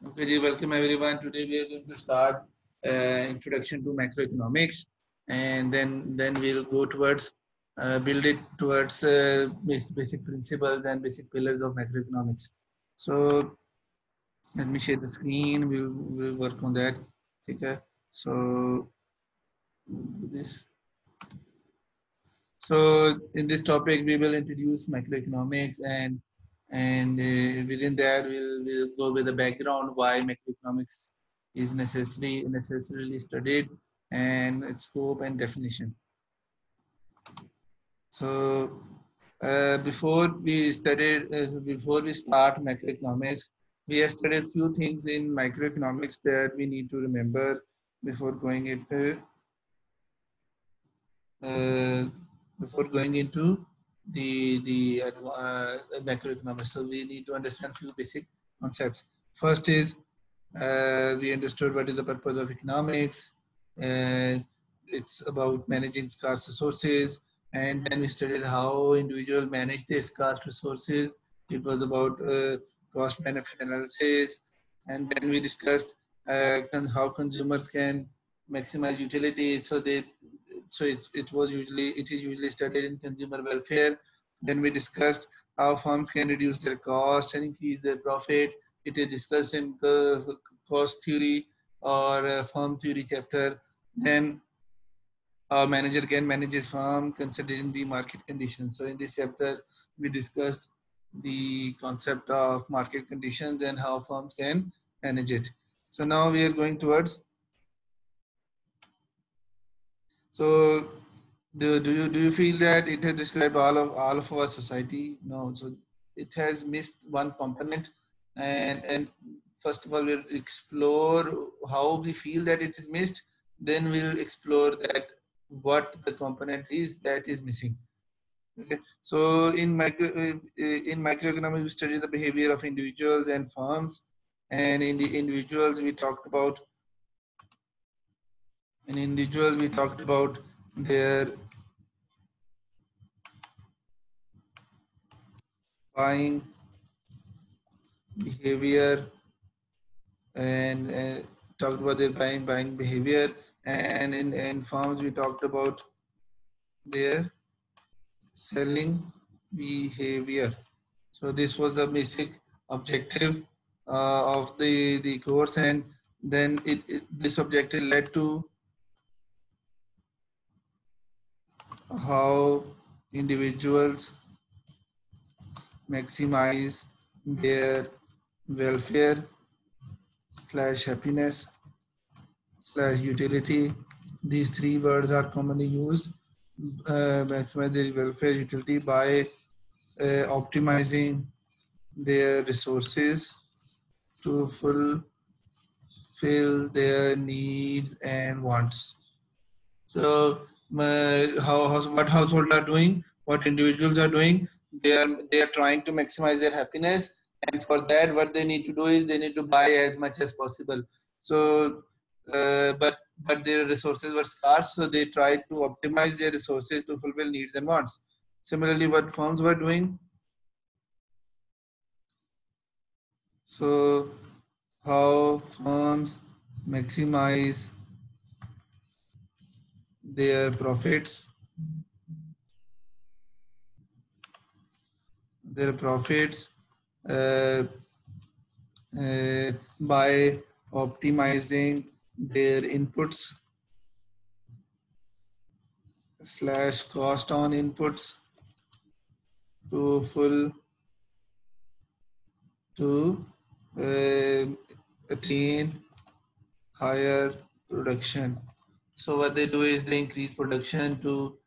Okay, ji, welcome everyone. Today we are going to start introduction to macroeconomics, and then we'll go towards build it towards basic principles and basic pillars of macroeconomics. So let me share the screen. We'll work on that. Okay. So this. So in this topic, we will introduce macroeconomics and within that we'll go with the background why macroeconomics is necessarily studied and its scope and definition. So before we start macroeconomics, we have studied few things in microeconomics that we need to remember before going into uh, the macroeconomics. So we need to understand few basic concepts. First is we understood what is the purpose of economics. And it's about managing scarce resources. And then we studied how individuals manage their scarce resources. It was about cost benefit analysis. And then we discussed how consumers can maximize utility. It is usually studied in consumer welfare. Then we discussed how firms can reduce their cost and increase their profit. It is discussed in cost theory or firm theory chapter. Then a manager can manage his firm considering the market conditions. So in this chapter, we discussed the concept of market conditions and how firms can manage it. So now we are going towards. So do you feel that it has described all of our society? No. So it has missed one component, and first of all we'll explore how we feel that it is missed. Then we'll explore that what the component is that is missing. Okay. So in microeconomics we study the behavior of individuals and firms, and in the individuals we talked about their buying behavior and talked about their buying behavior, and in firms we talked about their selling behavior. So this was the basic objective of the course, and then this objective led to how individuals maximize their welfare slash happiness slash utility. These three words are commonly used. Maximize their welfare utility by optimizing their resources to fulfill their needs and wants. So, what households are doing, what individuals are doing, they are trying to maximize their happiness, and for that, what they need to do is they need to buy as much as possible. So, but their resources were scarce, so they tried to optimize their resources to fulfill needs and wants. Similarly, what firms were doing. So, how firms maximize their profits, uh, by optimizing their inputs slash cost on inputs to full to uh, attain higher production. So what they do is they increase production to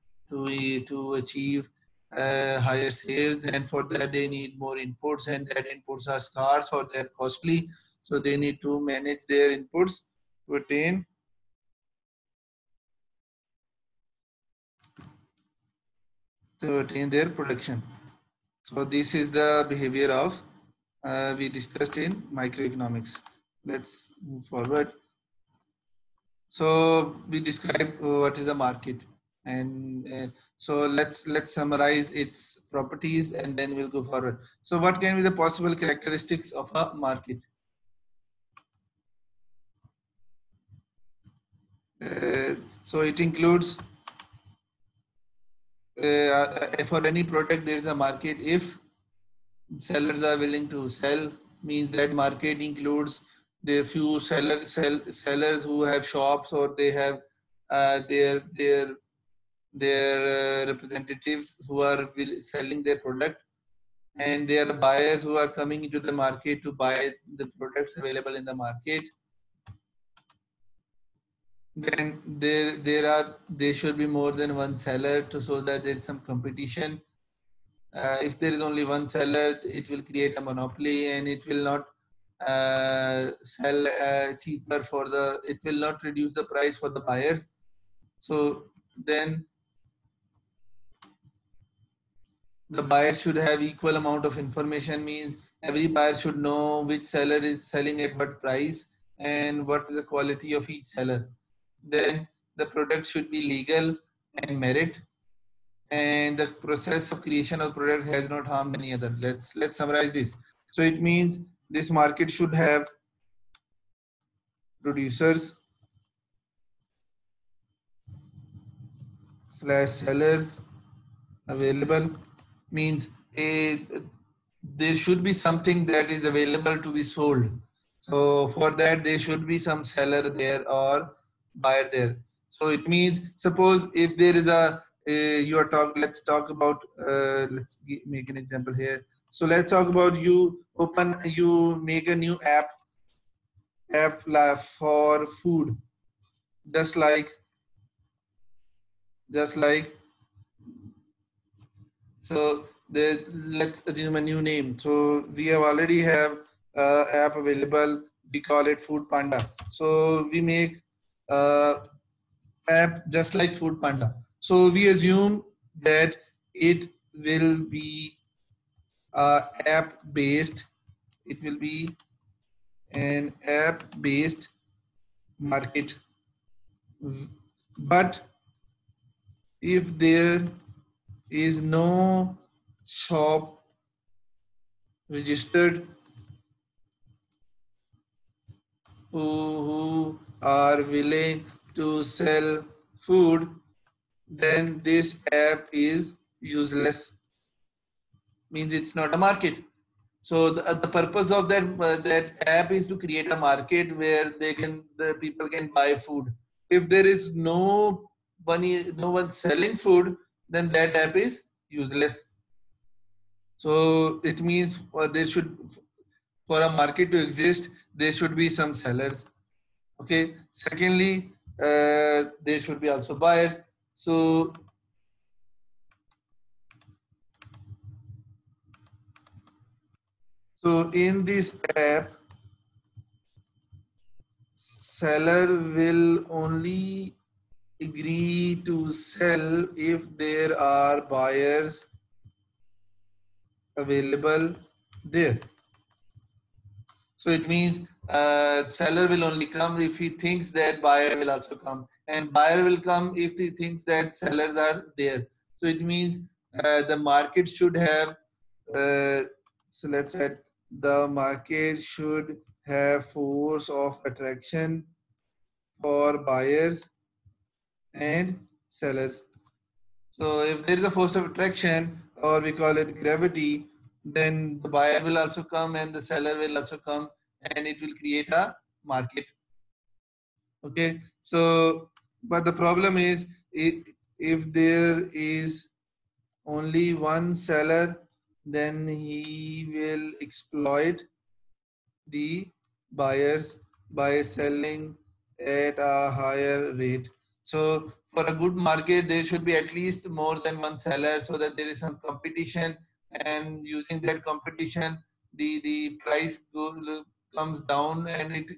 achieve higher sales, and for that they need more inputs, and that inputs are scarce or they're costly. So they need to manage their inputs to attain their production. So this is the behavior of we discussed in microeconomics. Let's move forward. So we describe what is a market, and so let's summarize its properties, and then we'll go forward. So what can be the possible characteristics of a market? So it includes for any product there is a market. If sellers are willing to sell, means that market includes the few sellers who have shops, or they have their representatives who are selling their product, and there are buyers who are coming into the market to buy the products available in the market. Then there should be more than one seller to, so that there is some competition. If there is only one seller, it will create a monopoly, and it will not sell cheaper for the. It will not reduce the price for the buyers. So then the buyer should have equal amount of information, means every buyer should know which seller is selling at what price and what is the quality of each seller. Then the product should be legal and merit, and the process of creation of product has not harmed any other. Let's summarize this. So it means this market should have producers slash sellers available, means a there should be something that is available to be sold. So for that there should be some seller there or buyer there. So it means, suppose if there is a let's talk about make an example here. So let's talk about you make a new app for food, just like just like so let's assume a new name. So we have already have app available. We call it Food Panda. So we make app just like Food Panda. So we assume that it will be app based. It will be an app based market. But if there is no shop registered who are willing to sell food, then this app is useless, means it's not a market. So the purpose of that app is to create a market where the people can buy food. If there is no one selling food, then that app is useless. So it means for a market to exist, there should be some sellers. Okay. Secondly, there should be also buyers. So in this app, seller will only agree to sell if there are buyers available there. So it means seller will only come if he thinks that buyer will also come, and buyer will come if he thinks that sellers are there. So it means the market should have. So let's say the market should have force of attraction for buyers and sellers. So if there is a force of attraction, or we call it gravity, then the buyer will also come and the seller will also come, and it will create a market. Okay. So, but the problem is, if there is only one seller, then he will exploit the buyers by selling at a higher rate. So for a good market, there should be at least more than one seller, so that there is some competition, and using that competition, the price comes down, and it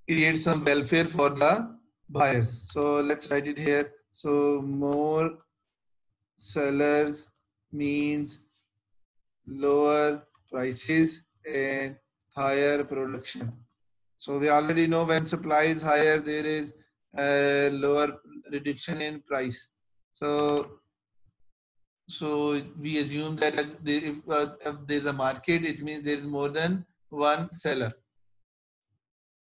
creates some welfare for the buyers. So let's write it here. So more sellers means lower prices and higher production. So we already know when supply is higher, there is a lower reduction in price. So we assume that if there's a market, it means there is more than one seller.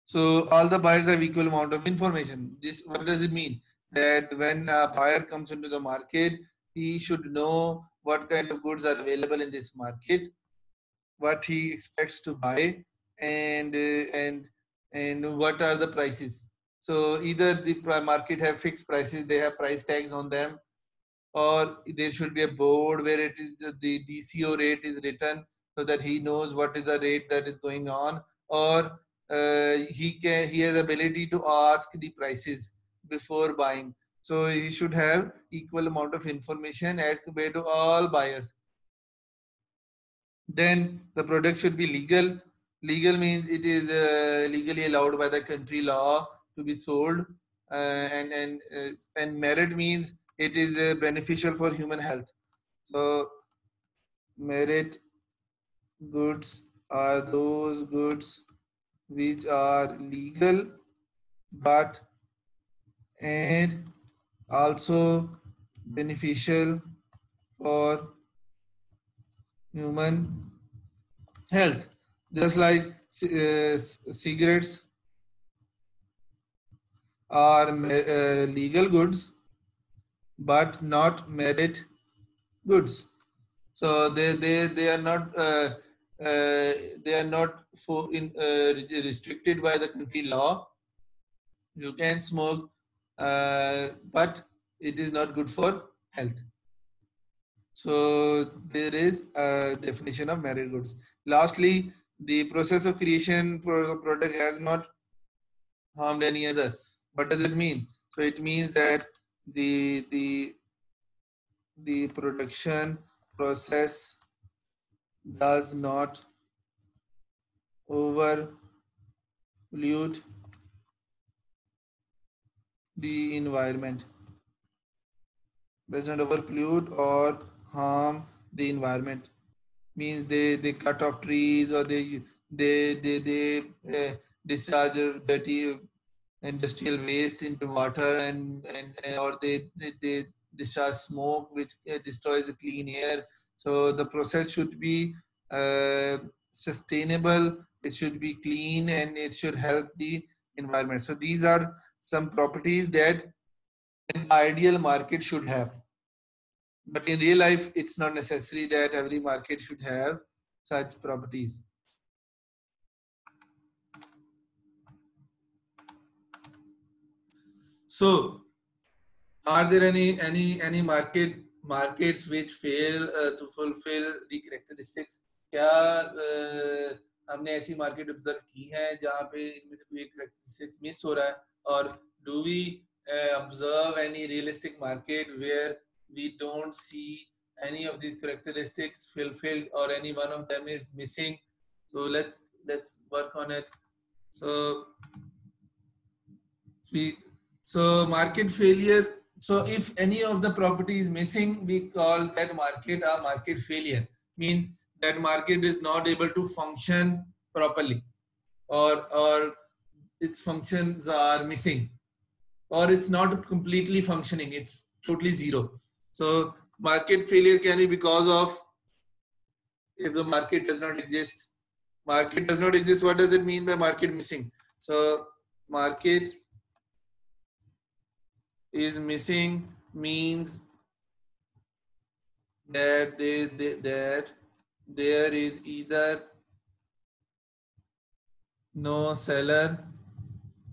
So all the buyers have equal amount of information. This, what does it mean? That when a buyer comes into the market, he should know what kind of goods are available in this market, what he expects to buy, and what are the prices. So either the market have fixed prices, they have price tags on them, or there should be a board where it is the DCO rate is written so that he knows what is the rate that is going on, or he has ability to ask the prices before buying. So he should have equal amount of information as compared to all buyers. Then the product should be legal. Legal means it is legally allowed by the country law to be sold, and merit means it is beneficial for human health. So merit goods are those goods which are legal but and also beneficial for human health. Just like cigarettes are legal goods but not merit goods. So they are not they are not for in restricted by the country law. You can smoke, but it is not good for health. So there is a definition of merit goods. Lastly, the process of creation product has not harmed any other. What does it mean? So it means that the the the production process does not over pollute the environment, does not over pollute or harm the environment. Means they cut off trees, or they discharge dirty industrial waste into water, and or they discharge smoke which destroys the clean air. So the process should be sustainable, it should be clean, and it should help the environment. So these are some properties that an ideal market should have. But in real life, it's not necessary that every market should have such properties. So, are there any markets which fail to fulfill the characteristics? क्या हमने ऐसी market observe की है जहाँ पे इनमें से कोई characteristics मिस हो रहा है, और do we observe any realistic market where we don't see any of these characteristics fulfilled, or any one of them is missing? So let's work on it. So market failure. So if any of the property is missing, we call that market a market failure. Means that market is not able to function properly, or its functions are missing, or it's not completely functioning, it's totally zero. So market failure can be because of, if the market does not exist. Market does not exist. What does it mean by market missing? So market is missing means that that there is either no seller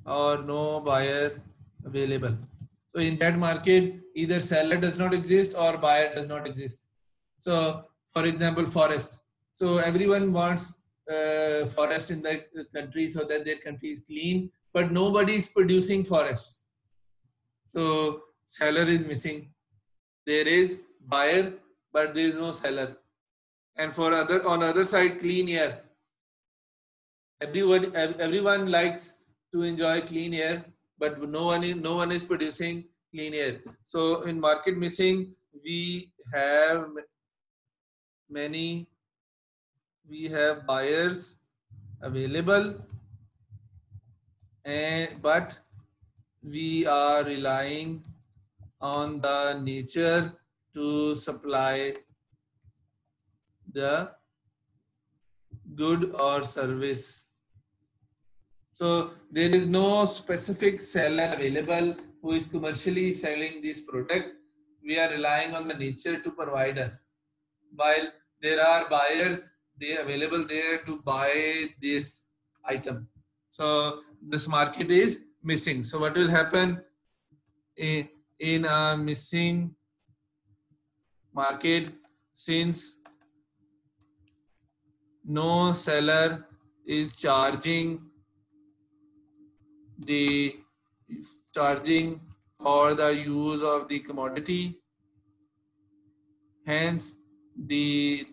or no buyer available. So in that market, either seller does not exist or buyer does not exist. So for example, forest. So everyone wants forest in the country so that their country is clean, but nobody is producing forests. So seller is missing. There is buyer, but there is no seller. And for on other side, clean air. Everyone likes to enjoy clean air, but no one is producing clean air. So in market missing, we have buyers available, but we are relying on the nature to supply the good or service. So there is no specific seller available who is commercially selling this product. We are relying on the nature to provide us. While there are buyers, they are available there to buy this item. So this market is missing. So what will happen in a missing market, since no seller is the charging for the use of the commodity, hence the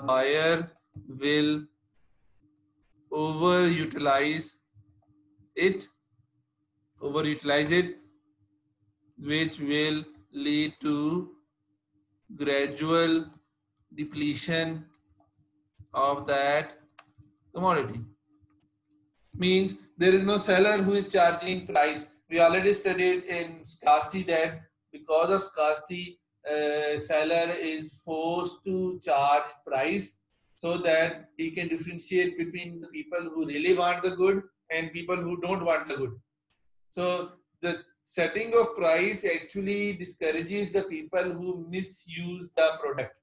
buyer will overutilize it overutilize it, which will lead to gradual depletion of that commodity. Means there is no seller who is charging price. We already studied in scarcity that because of scarcity, seller is forced to charge price so that he can differentiate between the people who really want the good and people who don't want the good. So the setting of price actually discourages the people who misuse the product.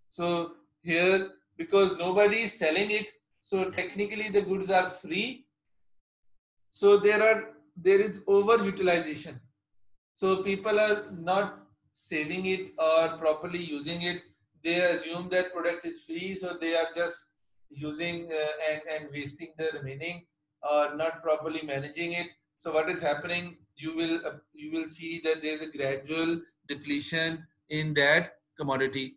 So here, because nobody is selling it, so technically the goods are free. So there is overutilization. So people are not saving it or properly using it. They assume that product is free, so they are just using and wasting the remaining or not properly managing it. So what is happening? You will see that there is a gradual depletion in that commodity.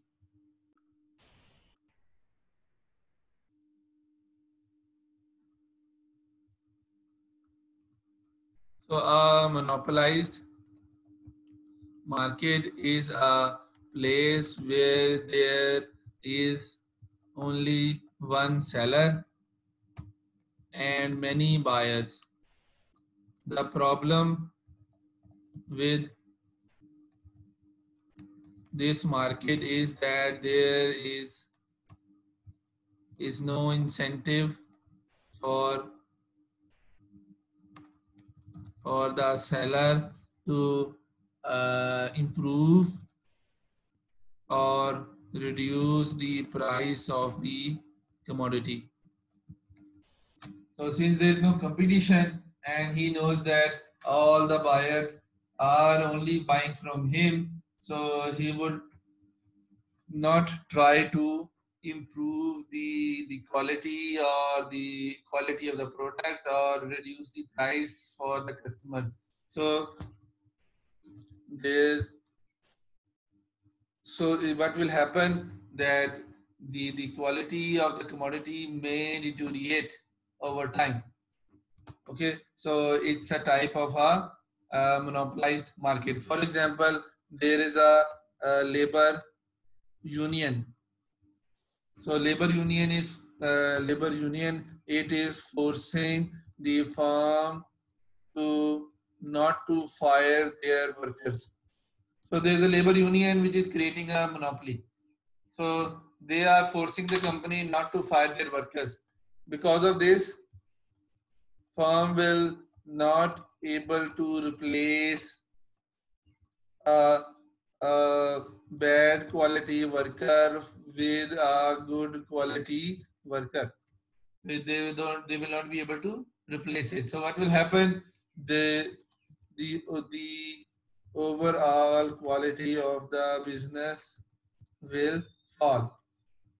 So a monopolized market is a place where there is only one seller and many buyers. The problem with this market is that there is no incentive for the seller to improve or reduce the price of the commodity. So since there is no competition and he knows that all the buyers are only buying from him, so he would not try to improve the quality or the quality of the product or reduce the price for the customers. So there so what will happen that the quality of the commodity may deteriorate over time. Okay, so it's a type of a monopolized market. For example, there is a labor union. So labor union. It is forcing the firm to not to fire their workers. So there is a labor union which is creating a monopoly. So they are forcing the company not to fire their workers. Because of this, firm will not able to replace a, a bad quality worker with a good quality worker. They will not be able to replace it. So what will happen? The overall quality of the business will fall.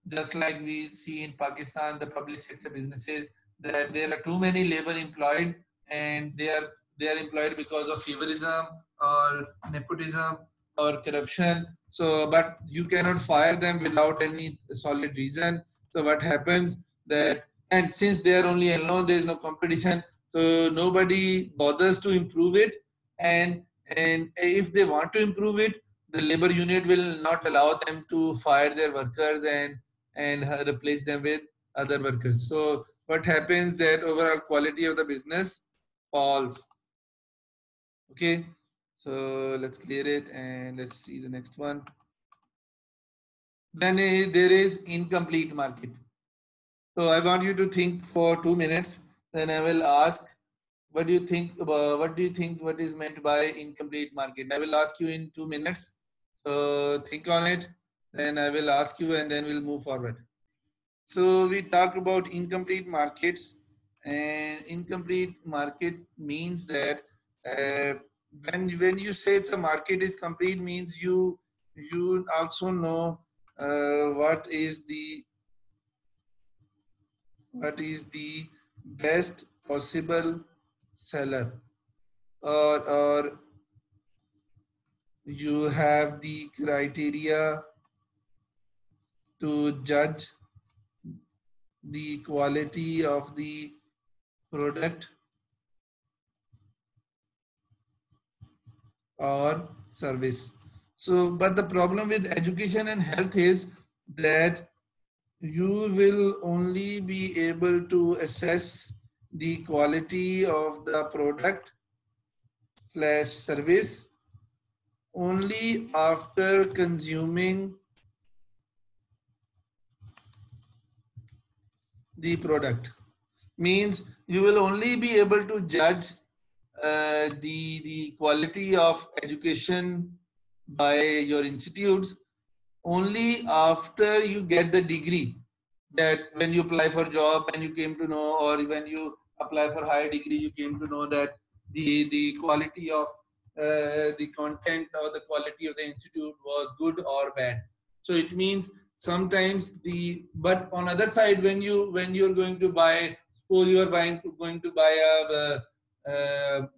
Just like we see in Pakistan, the public sector businesses, that there are too many labor employed, and they are employed because of favorism or nepotism or corruption. So, but you cannot fire them without any solid reason. So, what happens that, and since they are only alone, there is no competition. So nobody bothers to improve it, and if they want to improve it, the labor unit will not allow them to fire their workers and replace them with other workers. So what happens that overall quality of the business falls. Okay, so let's clear it and let's see the next one. Then there is incomplete market. So I want you to think for 2 minutes then I will ask, what do you think about, what is meant by incomplete market? I will ask you in 2 minutes. So think on it. Then I will ask you and then we'll move forward. So we talk about incomplete markets, and incomplete market means that when you say it's a market is complete, means you also know what is the best possible seller, or you have the criteria to judge the quality of the product or service. So, but the problem with education and health is that you will only be able to assess the quality of the product slash service only after consuming the product. Means you will only be able to judge the quality of education by your institutes only after you get the degree. That when you apply for job and you came to know, or when you apply for higher degree, you came to know that the quality of the content or the quality of the institute was good or bad. So it means sometimes but on other side, when you're going to buy, suppose you are going to buy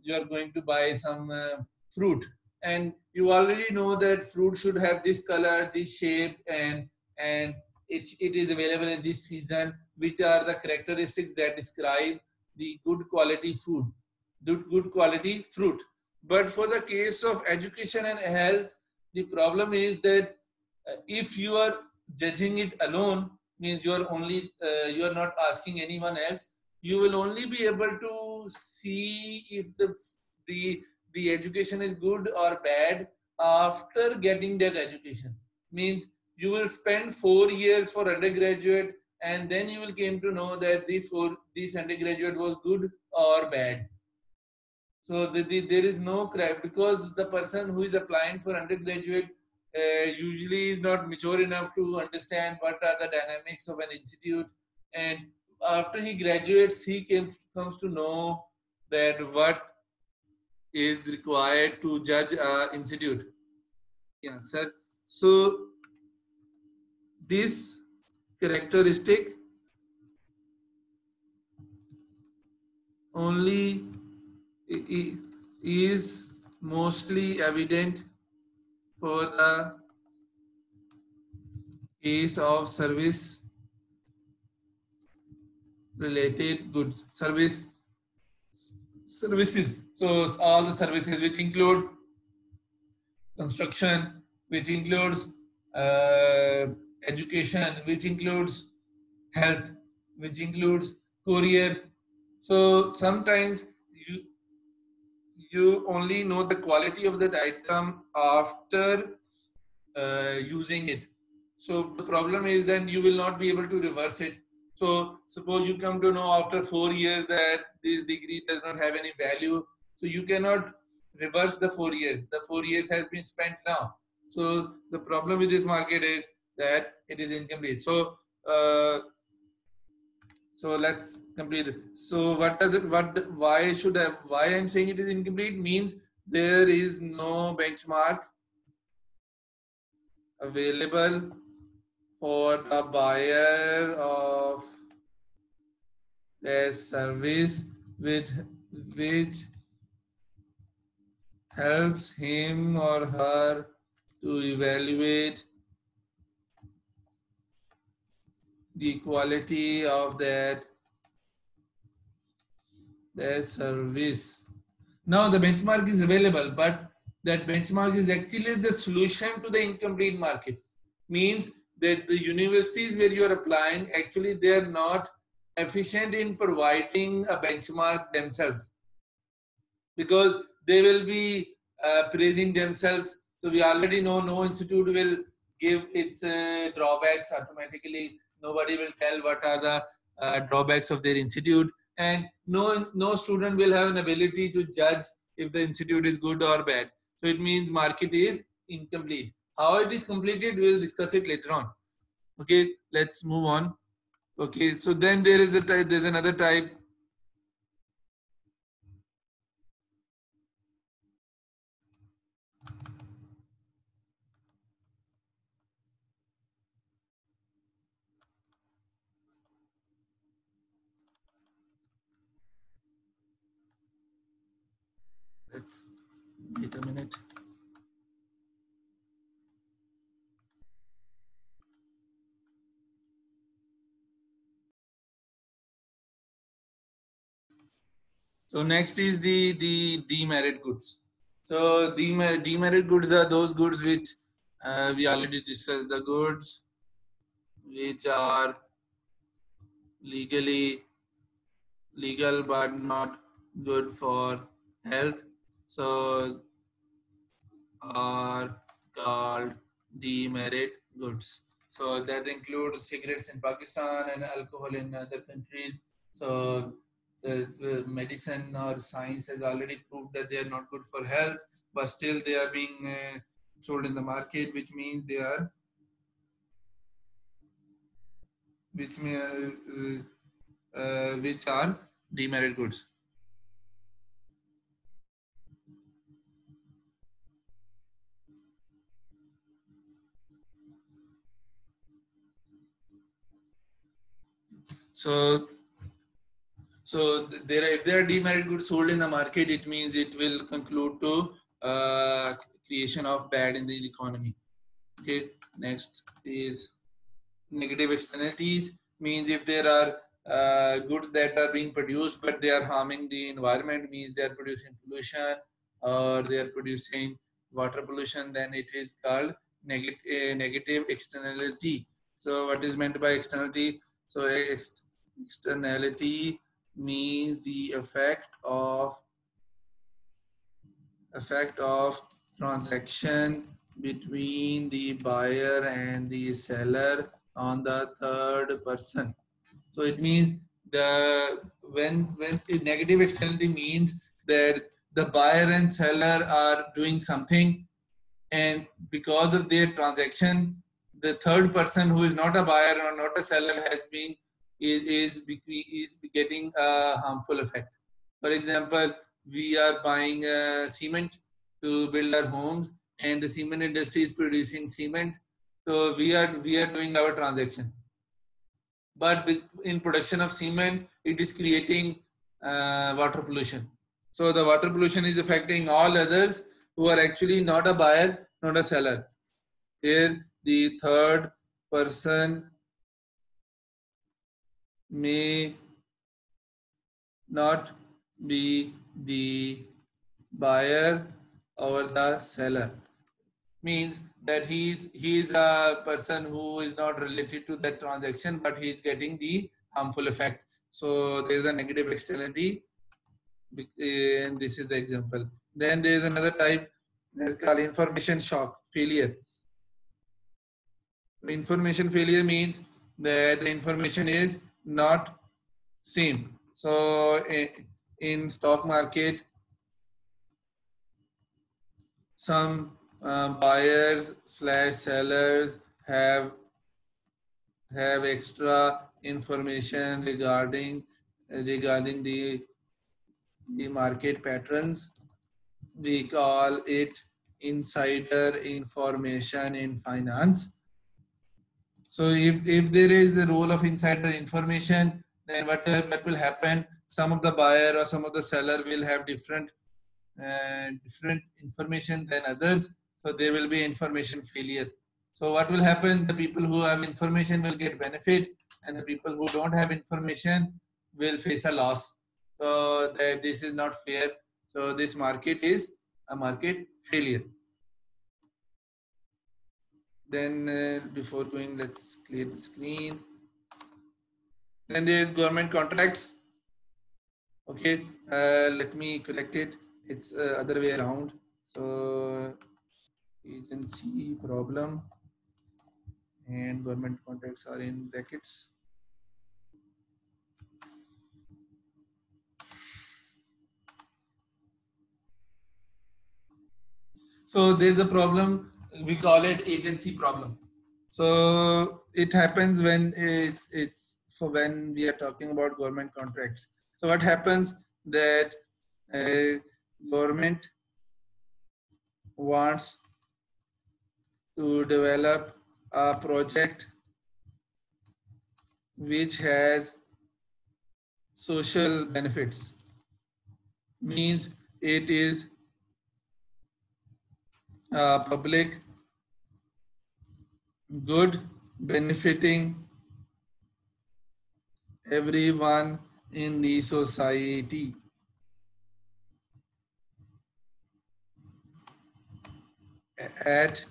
you are going to buy some fruit, and you already know that fruit should have this color, this shape, and it is available in this season, which are the characteristics that describe the good quality food, good quality fruit. But for the case of education and health, the problem is that if you are judging it alone, means you are only you are not asking anyone else, you will only be able to see if the the education is good or bad after getting that education. Means you will spend 4 years for undergraduate, and then you will came to know that this undergraduate was good or bad. So there is no crack, because the person who is applying for undergraduate usually is not mature enough to understand what are the dynamics of an institute, and after he graduates, he comes to know that what is required to judge an institute. Yeah, sir. So this characteristic only is mostly evident for the case of service related goods, services. So all the services which include construction, which includes uh, education, which includes health, which includes courier. So sometimes you only know the quality of that item after using it. So the problem is then you will not be able to reverse it. So suppose you come to know after 4 years that this degree does not have any value. So you cannot reverse the 4 years. The 4 years has been spent now. So the problem with this market is that it is incomplete. So let's complete it. So what does it, why I'm saying it is incomplete means there is no benchmark available for the buyer of a service which helps him or her to evaluate the quality of that service. Now the benchmark is available, but that benchmark is actually the solution to the incomplete market. Means that the universities where you are applying, actually they are not efficient in providing a benchmark themselves, because they will be praising themselves. So we already know no institute will give its drawbacks automatically. Nobody will tell what are the drawbacks of their institute. and no student will have an ability to judge if the institute is good or bad. So it means market is incomplete. How it is completed, we will discuss it later on. Okay, let's move on. Okay, so then there is a type, there's another type. Let's wait a minute. So next is the demerit goods. So demerit goods are those goods which we already discussed. The goods which are legally legal but not good for health. So are called demerit goods. So that includes cigarettes in Pakistan and alcohol in other countries. So the medicine or science has already proved that they are not good for health, but still they are being sold in the market, which means they are which may, which are demerit goods. So there, if there are demerit goods sold in the market, it means it will conclude to creation of bad in the economy. Okay, next is negative externalities. Means if there are goods that are being produced but they are harming the environment, means they are producing pollution or they are producing water pollution, then it is called negative externality. So what is meant by externality? So externality means the effect of transaction between the buyer and the seller on the third person. So it means the when negative externality means that the buyer and seller are doing something, and because of their transaction, the third person who is not a buyer or not a seller has been is getting a harmful effect. For example, we are buying cement to build our homes, and the cement industry is producing cement. So we are doing our transaction, but in production of cement, it is creating water pollution. So the water pollution is affecting all others who are actually not a buyer, not a seller. Here, the third person may not be the buyer or the seller. Means that he's a person who is not related to that transaction, but he's getting the harmful effect. So there is a negative externality, and this is the example. Then there is another type that's called information shock failure. Information failure means that the information is not same. So in stock market, some buyers slash sellers have extra information regarding the market patterns. We call it insider information in finance. So if there is a role of insider information, then what will happen? Some of the buyer or some of the seller will have different information than others. So there will be information failure. So what will happen? The people who have information will get benefit, and the people who don't have information will face a loss. So that this is not fair. So this market is a market failure. Then before going, let's clear the screen. Then there is government contracts. Okay, let me correct it. It's other way around. So agency problem and government contracts are in brackets. So there's a problem, we call it agency problem. So it happens when it's for when we are talking about government contracts. So what happens that government wants to develop a project which has social benefits, means it is public good benefiting everyone in the society at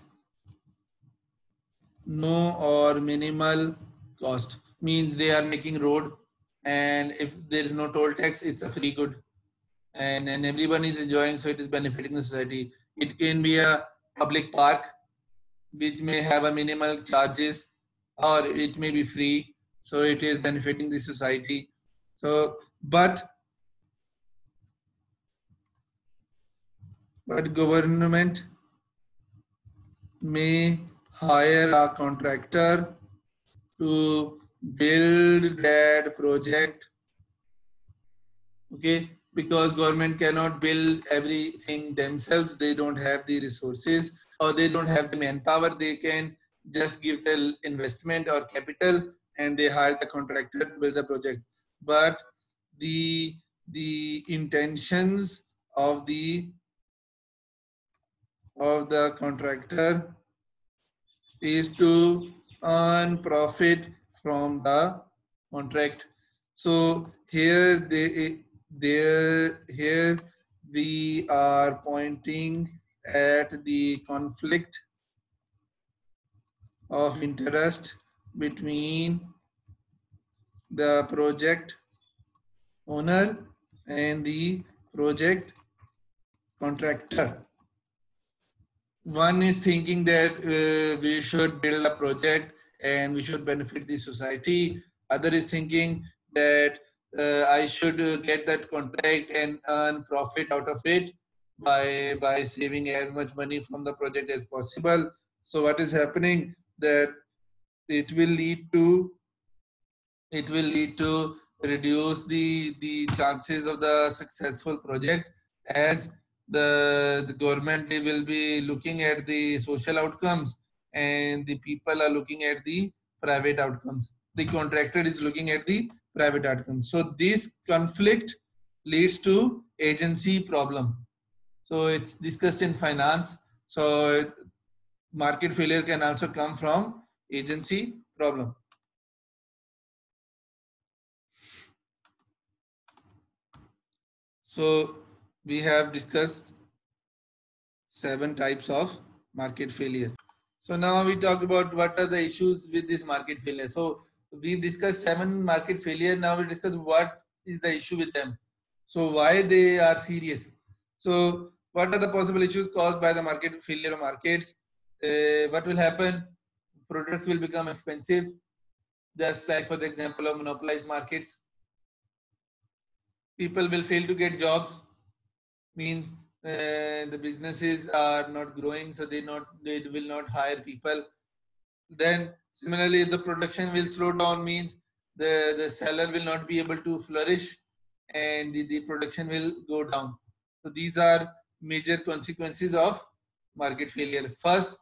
no or minimal cost, means they are making road, and if there is no toll tax, it's a free good, and everyone is enjoying, so it is benefiting the society. It can be a public park which may have a minimal charges, or it may be free, so it is benefiting the society. So but government may hire a contractor to build that project, okay, because government cannot build everything themselves, they don't have the resources or they don't have the manpower, they can just give the investment or capital and they hire the contractor to build the project. But the intentions of the contractor is to earn profit from the contract. So here we are pointing at the conflict of interest between the project owner and the project contractor. One is thinking that we should build a project and we should benefit the society. Other is thinking that I should get that contract and earn profit out of it by saving as much money from the project as possible. So what is happening that it will lead to reduce the chances of the successful project, as the government will be looking at the social outcomes and the people are looking at the private outcomes, the contractor is looking at the private outcomes. So this conflict leads to agency problem. So it's discussed in finance. So market failure can also come from agency problem. So we have discussed 7 types of market failure. So now we talk about what are the issues with this market failure. So we've discussed 7 market failure. Now we discuss what is the issue with them. So why they are serious. So what are the possible issues caused by the market failure of markets? What will happen? Products will become expensive, just like for the example of monopolized markets. People will fail to get jobs, means the businesses are not growing, so they will not hire people. Then similarly the production will slow down, means the seller will not be able to flourish and the production will go down. So these are major consequences of market failure. First,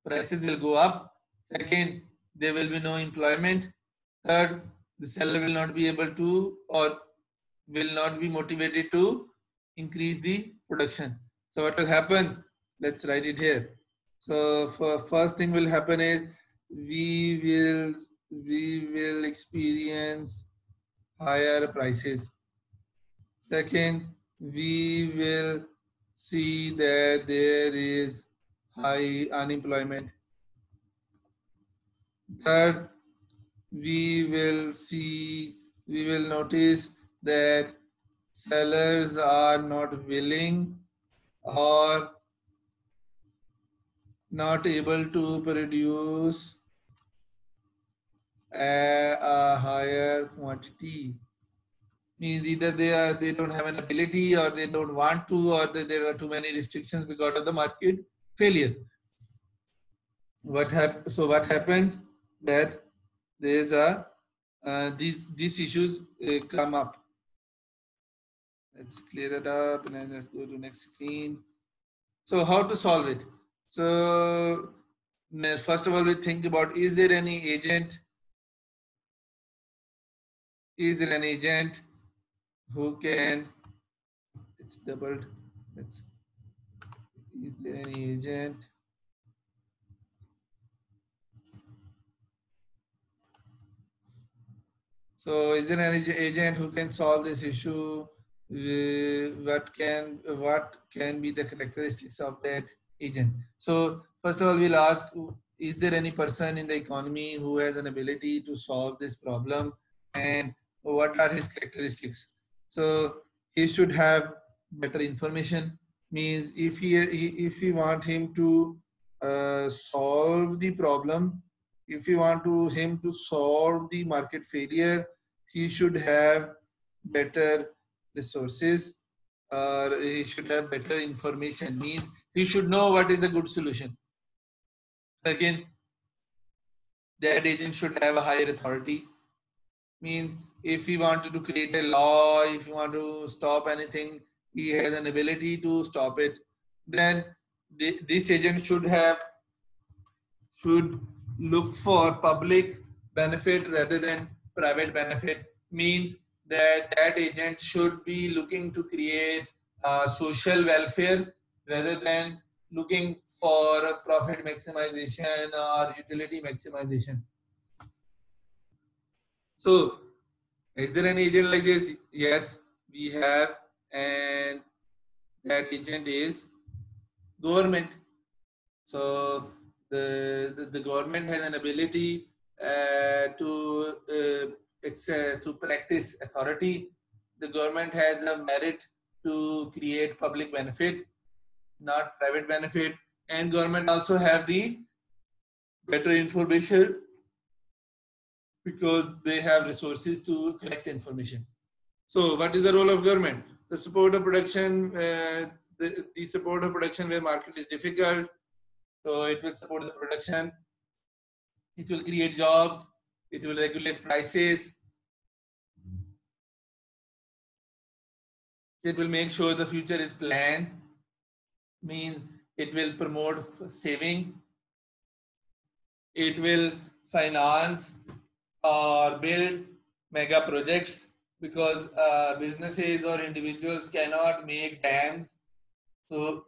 prices will go up. Second, there will be no employment. Third, the seller will not be able to or will not be motivated to increase the production. So what will happen? Let's write it here. So for first thing will happen is we will experience higher prices. Second, we will see that there is high unemployment. Third, we will notice that sellers are not willing or not able to produce a higher quantity. Means either they don't have an ability, or they don't want to, or there are too many restrictions because of the market failure. What happens that there is a these issues come up. Let's clear that up and then let's go to next screen. So how to solve it? So first of all, we think about, is there any agent? Is there an agent who can, it's doubled. Let's, is there any agent? So is there an agent who can solve this issue? What can be the characteristics of that agent? So first of all, we'll ask, is there any person in the economy who has an ability to solve this problem, and what are his characteristics? So he should have better information. Means if we want him to solve the problem, if we want to him to solve the market failure, he should have better resources, or he should have better information. Means he should know what is a good solution. Again, that agent should have a higher authority. Means if he wanted to create a law, if he want to stop anything, he has an ability to stop it. Then this agent should look for public benefit rather than private benefit. Means that agent should be looking to create social welfare rather than looking for profit maximization or utility maximization. So is there an agent like this? Yes, we have, and that agent is government. So the government has an ability to practice authority. The government has a merit to create public benefit, not private benefit, and government also have the better information because they have resources to collect information. So what is the role of government? The support of production, the support of production where market is difficult. So it will support the production. It will create jobs. It will regulate prices. It will make sure the future is planned. Means it will promote saving. It will finance or build mega projects because businesses or individuals cannot make dams. So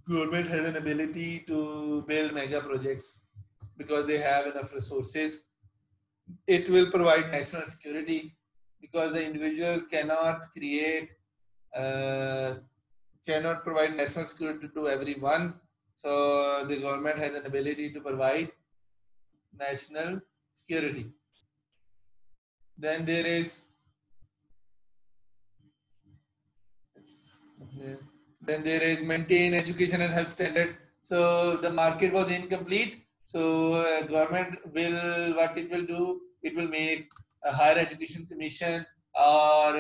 government has an ability to build mega projects because they have enough resources. It will provide national security because the individuals uh, cannot provide national security to everyone. So the government has an ability to provide national security. Then there is maintain education and health standard. So the market was incomplete. So government will, what it will do, it will make a higher education commission or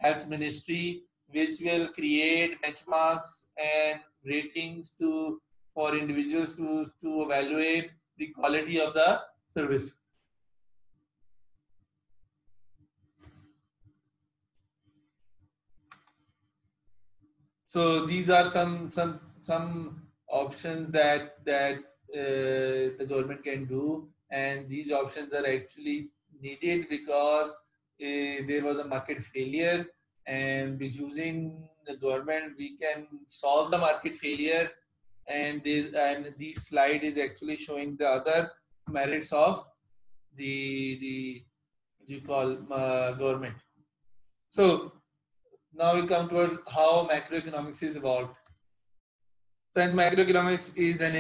health ministry, which will create benchmarks and ratings for individuals to evaluate the quality of the service. So these are some options that the government can do, and these options are actually needed because there was a market failure, and by using the government we can solve the market failure. And this slide is actually showing the other merits of the you call government. So now we come towards how macroeconomics is evolved. Friends, macroeconomics is as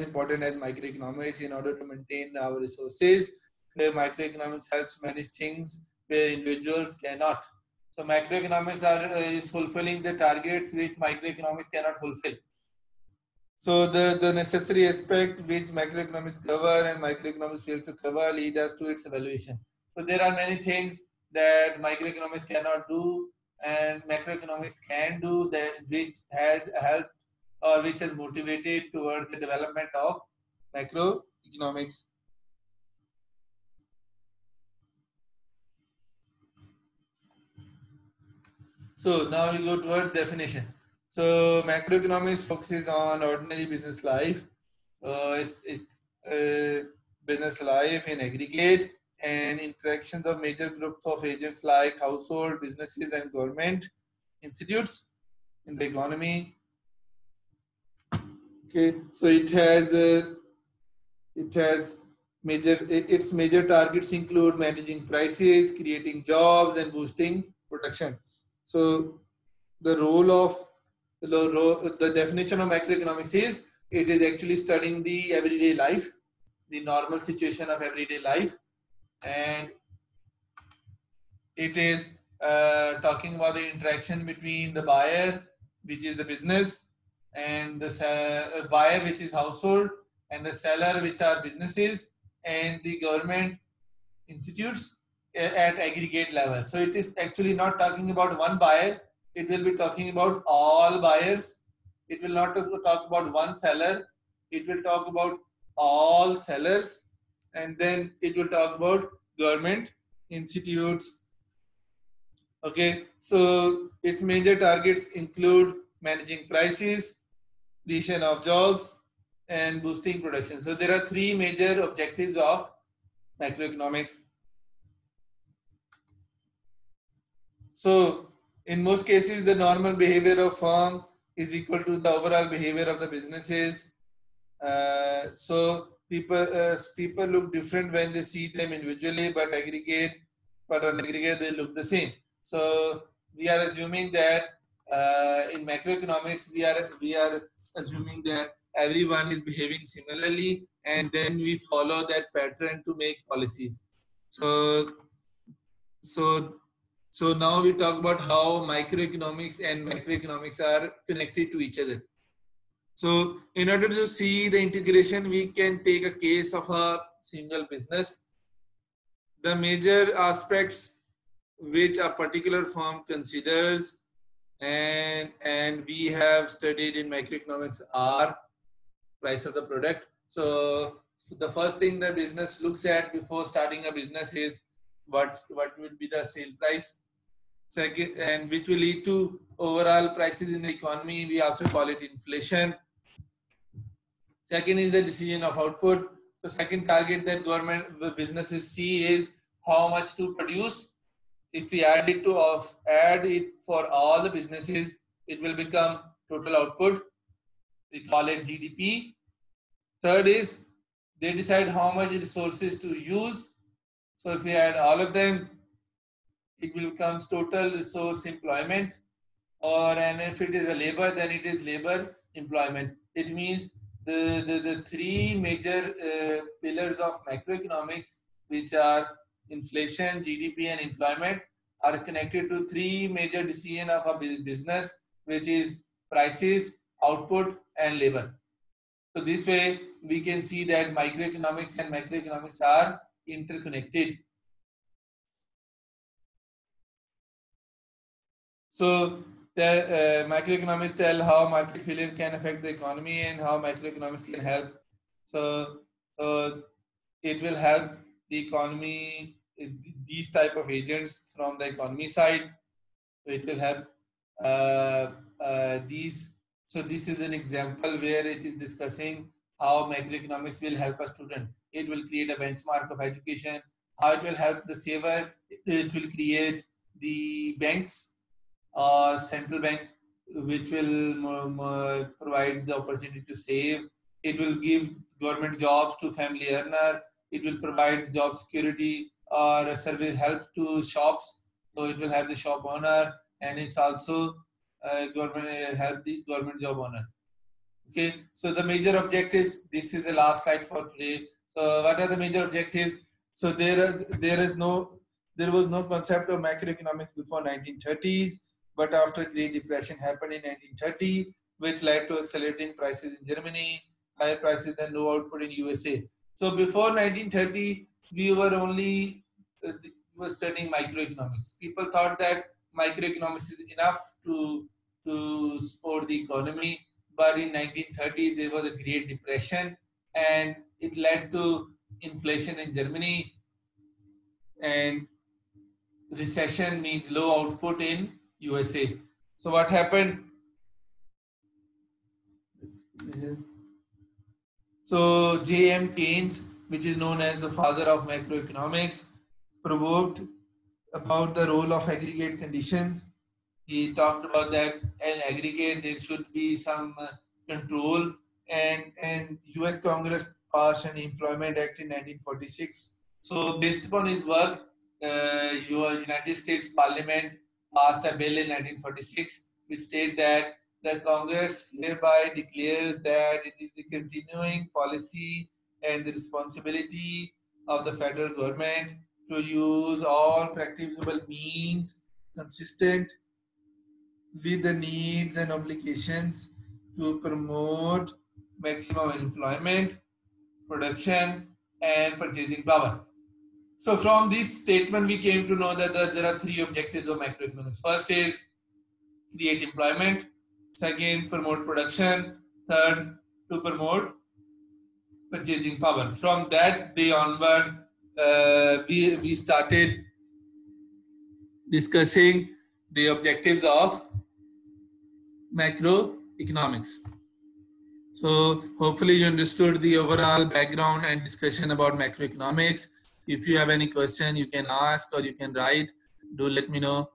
important as microeconomics in order to maintain our resources, where microeconomics helps manage things where individuals cannot. So macroeconomics is fulfilling the targets which microeconomics cannot fulfill. So the necessary aspect which macroeconomics cover and microeconomics fails to cover lead us to its evaluation. So there are many things that microeconomics cannot do and macroeconomics can do, that which has helped or which has motivated towards the development of macroeconomics. So now we go toward definition. So macroeconomics focuses on ordinary business life. It's business life in aggregate and interactions of major groups of agents like household, businesses, and government institutes in the economy. Okay, so it has its major targets include managing prices, creating jobs, and boosting production. So the role of the definition of macroeconomics is it is actually studying the everyday life, the normal situation of everyday life, and it is talking about the interaction between the buyer, which is the business, and the buyer, which is household, and the seller, which are businesses, and the government institutes at aggregate level. So it is actually not talking about one buyer, it will be talking about all buyers. It will not talk about one seller, it will talk about all sellers, and then it will talk about government institutes. Okay, so its major targets include managing prices, creation of jobs, and boosting production. So there are three major objectives of macroeconomics. So in most cases, the normal behavior of firm is equal to the overall behavior of the businesses. So people look different when they see them individually, but on aggregate they look the same. So we are assuming that in macroeconomics we are assuming that everyone is behaving similarly, and then we follow that pattern to make policies. So so so now we talk about how microeconomics and macroeconomics are connected to each other. So in order to see the integration, we can take a case of a single business. The major aspects which a particular firm considers and we have studied in macroeconomics are price of the product. So the first thing the business looks at before starting a business is what would be the sale price. Second, and which will lead to overall prices in the economy. We also call it inflation. Second is the decision of output. So second target that government businesses see is how much to produce. If we add it for all the businesses, it will become total output. We call it GDP. Third is they decide how much resources to use. So if we add all of them, it will become total resource employment. And if it is a labor, then it is labor employment. It means the three major pillars of macroeconomics, which are inflation, GDP, and employment, are connected to three major decisions of a business, which is prices, output, and labor. So this way, we can see that microeconomics and macroeconomics are interconnected. So the macroeconomics tell how market failure can affect the economy and how macroeconomics can help. So it will help the economy, these type of agents from the economy side. So it will help these. So this is an example where it is discussing how macroeconomics will help a student. It will create a benchmark of education. How it will help the saver. It will create the banks or central bank, which will provide the opportunity to save. It will give government jobs to family earner. It will provide job security or service help to shops. So it will have the shop owner, and it's also government help the government job owner. Okay, so the major objectives. This is the last slide for today. So what are the major objectives? So there was no concept of macroeconomics before 1930s, but after the Great Depression happened in 1930, which led to accelerating prices in Germany, higher prices than low output in USA. So before 1930, we were only studying microeconomics. People thought that microeconomics is enough to support the economy, but in 1930 there was a Great Depression, and it led to inflation in Germany, and recession means low output in USA. So what happened? So J.M. Keynes, which is known as the father of macroeconomics, provoked about the role of aggregate conditions. He talked about that in aggregate there should be some control, and U.S. Congress passed an Employment Act in 1946. So based upon his work, your United States Parliament passed a bill in 1946 which states that the Congress hereby declares that it is the continuing policy and the responsibility of the federal government to use all practicable means consistent with the needs and obligations to promote maximum employment, production, and purchasing power. So from this statement, we came to know that there are three objectives of macroeconomics. First is create employment. Second, promote production. Third, to promote purchasing power. From that day onward, we started discussing the objectives of macroeconomics. So hopefully you understood the overall background and discussion about macroeconomics. If you have any question, you can ask or you can write. Do let me know.